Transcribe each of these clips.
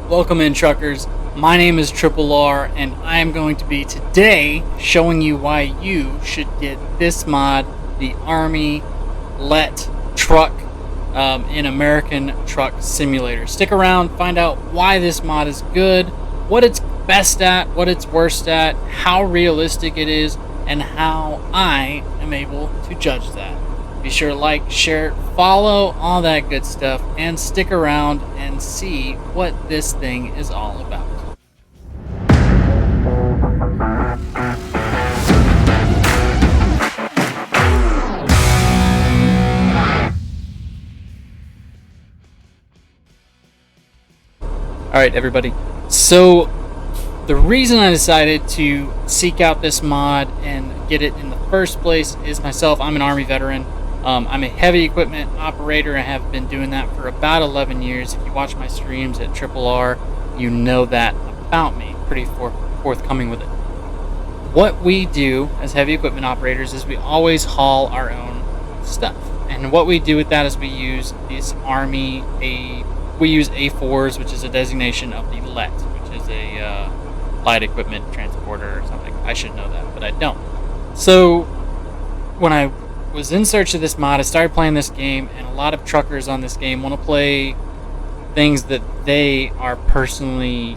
Welcome in, truckers. My name is Triple R, and I am going to be today showing you why you should get this mod, the Army LET truck in American Truck Simulator. Stick around, find out why this mod is good, what it's best at, what it's worst at, how realistic it is, and how I am able to judge that. Be sure to like, share, follow, all that good stuff, and stick around and see what this thing is all about. Alright, everybody. So, the reason I decided to seek out this mod and get it in the first place is myself. I'm an Army veteran. I'm a heavy equipment operator. I have been doing that for about 11 years. If you watch my streams at Triple R, you know that about me. Pretty forthcoming with it. What we do as heavy equipment operators is we always haul our own stuff. And what we do with that is we use these we use A4s, which is a designation of the LET, which is a light equipment transporter or something. I should know that, but I don't. So when I was in search of this mod, I started playing this game, and a lot of truckers on this game want to play things that they are personally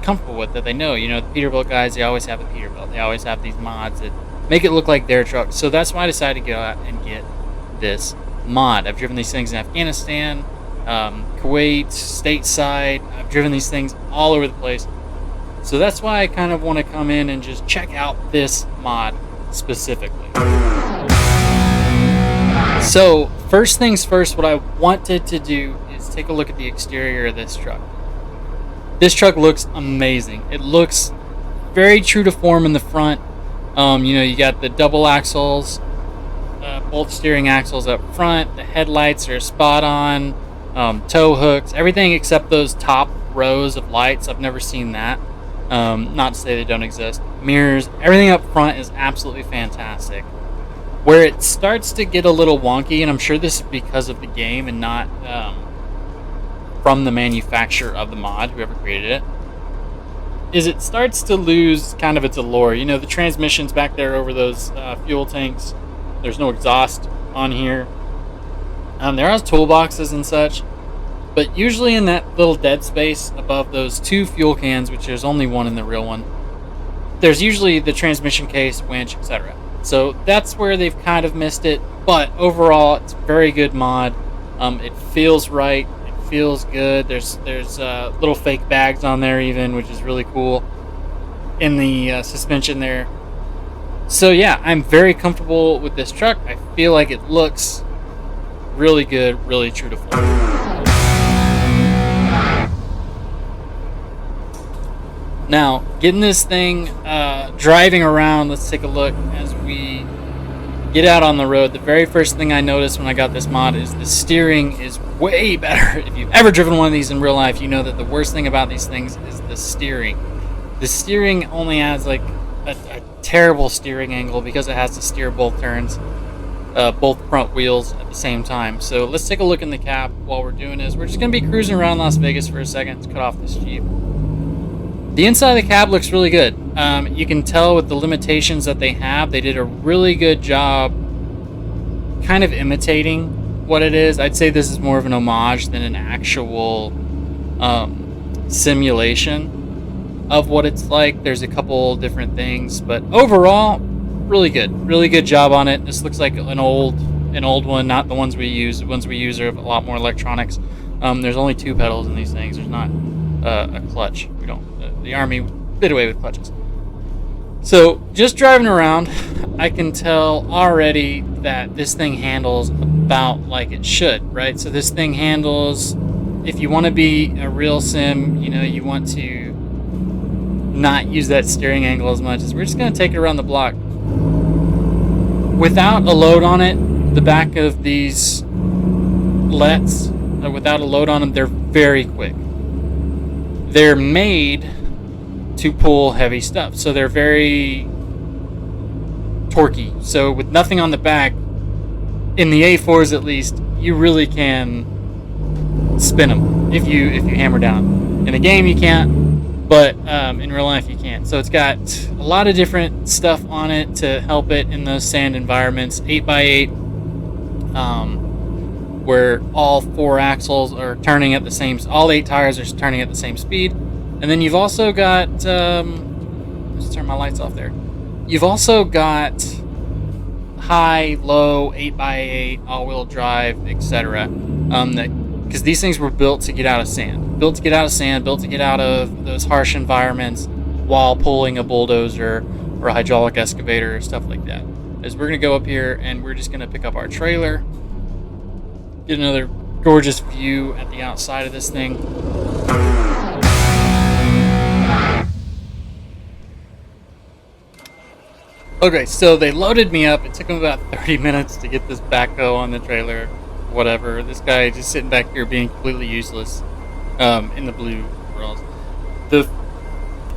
comfortable with, that they know. You know, the Peterbilt guys, they always have a Peterbilt. They always have these mods that make it look like their truck. So that's why I decided to go out and get this mod. I've driven these things in Afghanistan, Kuwait, stateside. I've driven these things all over the place. So that's why I kind of want to come in and just check out this mod specifically. So, first things first, what I wanted to do is take a look at the exterior of this truck. This truck looks amazing. It looks very true to form in the front. You got the double axles, both steering axles up front. The headlights are spot on. Tow hooks, everything except those top rows of lights. I've never seen that. Not to say they don't exist. Mirrors, everything up front is absolutely fantastic. Where it starts to get a little wonky, and I'm sure this is because of the game and not from the manufacturer of the mod, whoever created it, is it starts to lose kind of its allure. You know, the transmission's back there over those fuel tanks. There's no exhaust on here. There are toolboxes and such, but usually in that little dead space above those two fuel cans, which there's only one in the real one, there's usually the transmission case, winch, etc. So that's where they've kind of missed it, but overall it's a very good mod. It feels right, it feels good. There's little fake bags on there even, which is really cool, in the suspension there. So yeah, I'm very comfortable with this truck. I feel like it looks really good, really true to form. Now, getting this thing driving around, let's take a look as we get out on the road. The very first thing I noticed when I got this mod is the steering is way better. If you've ever driven one of these in real life, you know that the worst thing about these things is the steering. The steering only has like a terrible steering angle because it has to steer both turns, both front wheels at the same time. So let's take a look in the cab while we're doing this. We're just going to be cruising around Las Vegas for a second. Let's cut off this Jeep. The inside of the cab looks really good. You can tell with the limitations that they have, they did a really good job kind of imitating what it is. I'd say this is more of an homage than an actual simulation of what it's like. There's a couple different things, but overall, really good. Really good job on it. This looks like an old one, not the ones we use. The ones we use are a lot more electronics. There's only two pedals in these things. There's not a clutch. We don't. The Army did away with clutches. So just driving around, I can tell already that this thing handles about like it should, right? So this thing handles, if you want to be a real sim, you want to not use that steering angle as much, as we're just going to take it around the block. Without a load on it, the back of these LETs, without a load on them, they're very quick. They're made to pull heavy stuff, so they're very torquey. So with nothing on the back, in the A4s at least, you really can spin them if you hammer down. In the game you can't, but in real life you can. So it's got a lot of different stuff on it to help it in those sand environments. 8x8, where all 4 axles are turning at the same, all 8 tires are turning at the same speed. And then you've also got, let's turn my lights off there. You've also got high, low, 8x8, all-wheel drive, etc. Because these things were built to get out of sand. Built to get out of those harsh environments while pulling a bulldozer or a hydraulic excavator or stuff like that. As we're going to go up here and we're just going to pick up our trailer, get another gorgeous view at the outside of this thing. Okay, so they loaded me up. It took them about 30 minutes to get this backhoe on the trailer. Whatever. This guy just sitting back here being completely useless in the blue world. The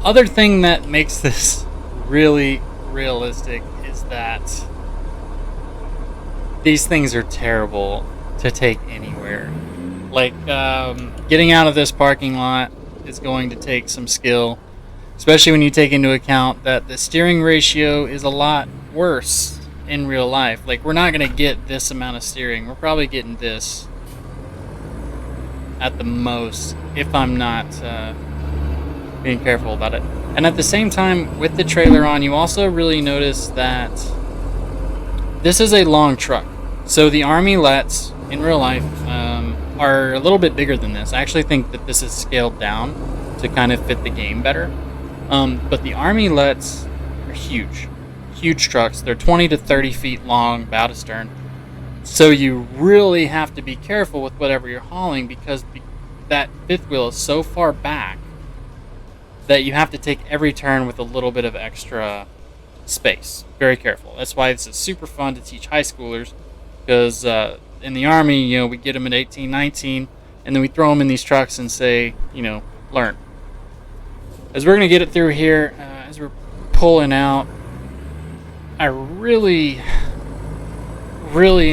other thing that makes this really realistic is that these things are terrible to take anywhere. Like, getting out of this parking lot is going to take some skill, especially when you take into account that the steering ratio is a lot worse in real life. Like, we're not going to get this amount of steering. We're probably getting this at the most, if I'm not being careful about it. And at the same time, with the trailer on, you also really notice that this is a long truck. So the Army LETs in real life are a little bit bigger than this. I actually think that this is scaled down to kind of fit the game better. But the Army LETs are huge trucks. They're 20 to 30 feet long, bow to stern. So you really have to be careful with whatever you're hauling, because that fifth wheel is so far back that you have to take every turn with a little bit of extra space. Very careful. That's why this is super fun to teach high schoolers, because in the Army, you know, we get them at 18, 19, and then we throw them in these trucks and say, you know, learn. As we're going to get it through here, as we're pulling out, I really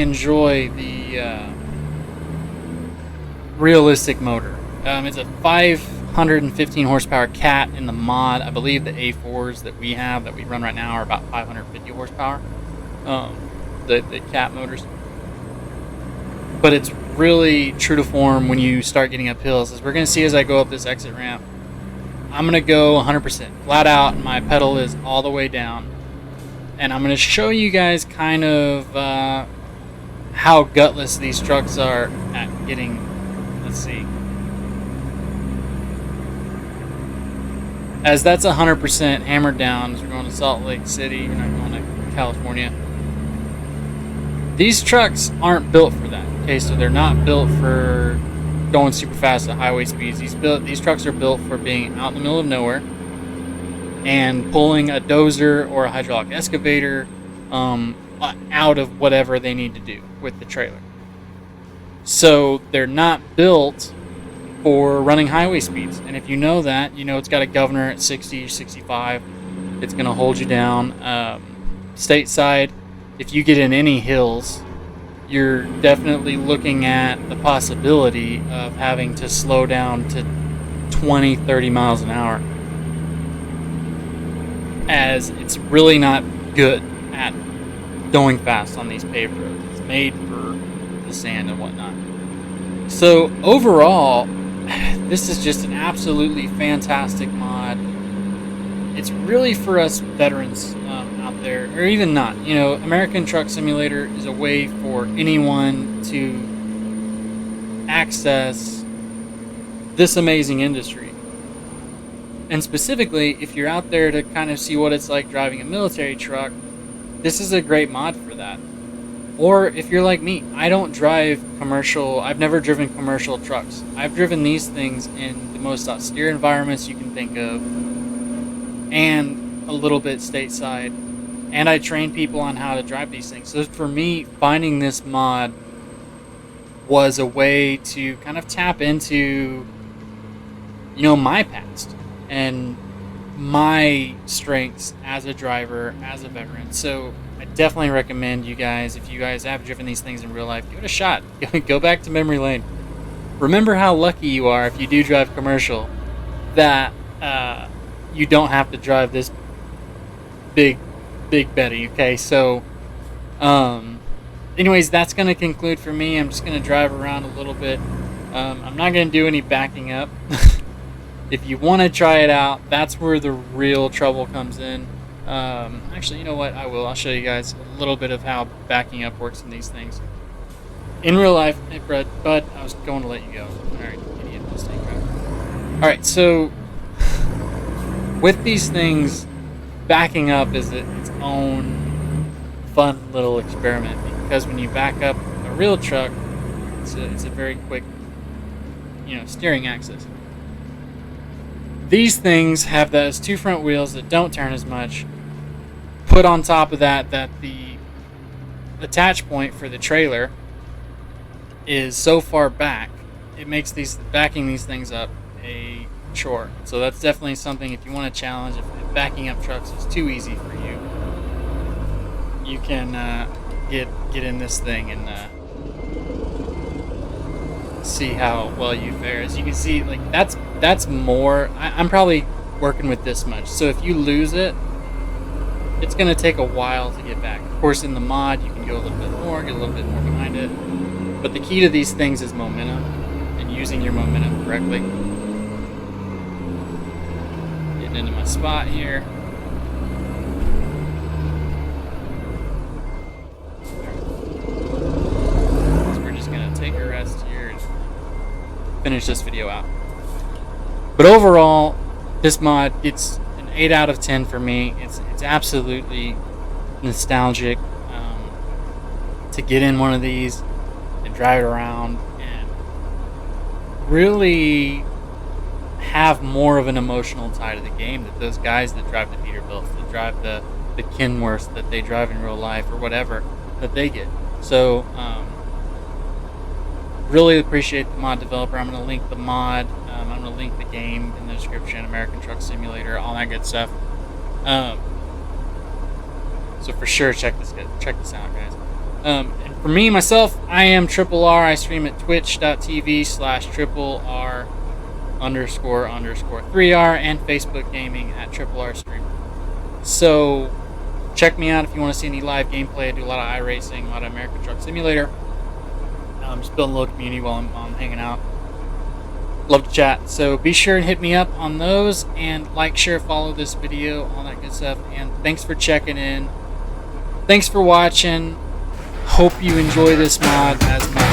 enjoy the realistic motor. It's a 515 horsepower cat in the mod. I believe the A4s that we have, that we run right now, are about 550 horsepower. The cat motors. But it's really true to form when you start getting up hills. As we're going to see as I go up this exit ramp, I'm going to go 100% flat out, and my pedal is all the way down. And I'm going to show you guys kind of how gutless these trucks are at getting, let's see. As that's 100% hammered down, as we're going to Salt Lake City, we're not going to California. These trucks aren't built for that. Okay, so they're not built for going super fast at highway speeds. These trucks are built for being out in the middle of nowhere and pulling a dozer or a hydraulic excavator out of whatever they need to do with the trailer. So they're not built for running highway speeds. And if you know that, you know it's got a governor at 60, 65. It's going to hold you down. Stateside, if you get in any hills, you're definitely looking at the possibility of having to slow down to 20, 30 miles an hour, as it's really not good at going fast on these paved roads. It's made for the sand and whatnot. So overall, this is just an absolutely fantastic mod. It's really for us veterans out there, or even not. You know, American Truck Simulator is a way for anyone to access this amazing industry. And specifically, if you're out there to kind of see what it's like driving a military truck, this is a great mod for that. Or if you're like me, I don't drive commercial, I've never driven commercial trucks. I've driven these things in the most austere environments you can think of, and a little bit stateside. And I train people on how to drive these things. So for me, finding this mod was a way to kind of tap into, you know, my past and my strengths as a driver, as a veteran. So I definitely recommend you guys, if you guys have driven these things in real life, give it a shot. Go back to memory lane. Remember how lucky you are if you do drive commercial that you don't have to drive this big Betty. Okay, so anyways, that's going to conclude for me. I'm just going to drive around a little bit. I'm not going to do any backing up. If you want to try it out, that's where the real trouble comes in. Actually, you know what? I'll show you guys a little bit of how backing up works in these things. In real life, hey, Bud, I was going to let you go. Alright, idiot, mistake, right? Alright, so with these things, backing up is its own fun little experiment, because when you back up a real truck, it's a very quick, steering axis. These things have those two front wheels that don't turn as much. Put on top of that the attach point for the trailer is so far back, it makes backing these things up a chore. So that's definitely something, if you want to challenge, if backing up trucks is too easy for you, you can get in this thing and see how well you fare. As you can see, like that's more. I'm probably working with this much. So if you lose it, it's going to take a while to get back. Of course, in the mod, you can go a little bit more, get a little bit more behind it. But the key to these things is momentum, and using your momentum correctly. Getting into my spot here. So we're just going to take a rest here and finish this video out. But overall, this mod gets an 8 out of 10 for me. It's absolutely nostalgic to get in one of these and drive it around and really have more of an emotional tie to the game that those guys that drive the Peterbilts, that drive the Kenworths, that they drive in real life or whatever, that they get. So really appreciate the mod developer. I'm going to link the mod. I'm going to link the game in the description. American Truck Simulator, all that good stuff. So for sure, check this out, guys. And for me, myself, I am Triple R. I stream at twitch.tv/triple__3R and Facebook Gaming at Triple R Stream. So check me out if you want to see any live gameplay. I do a lot of iRacing, a lot of American Truck Simulator. I'm just building a little community while I'm hanging out. Love to chat. So be sure and hit me up on those, and like, share, follow this video, all that good stuff. And thanks for checking in. Thanks for watching. Hope you enjoy this mod as much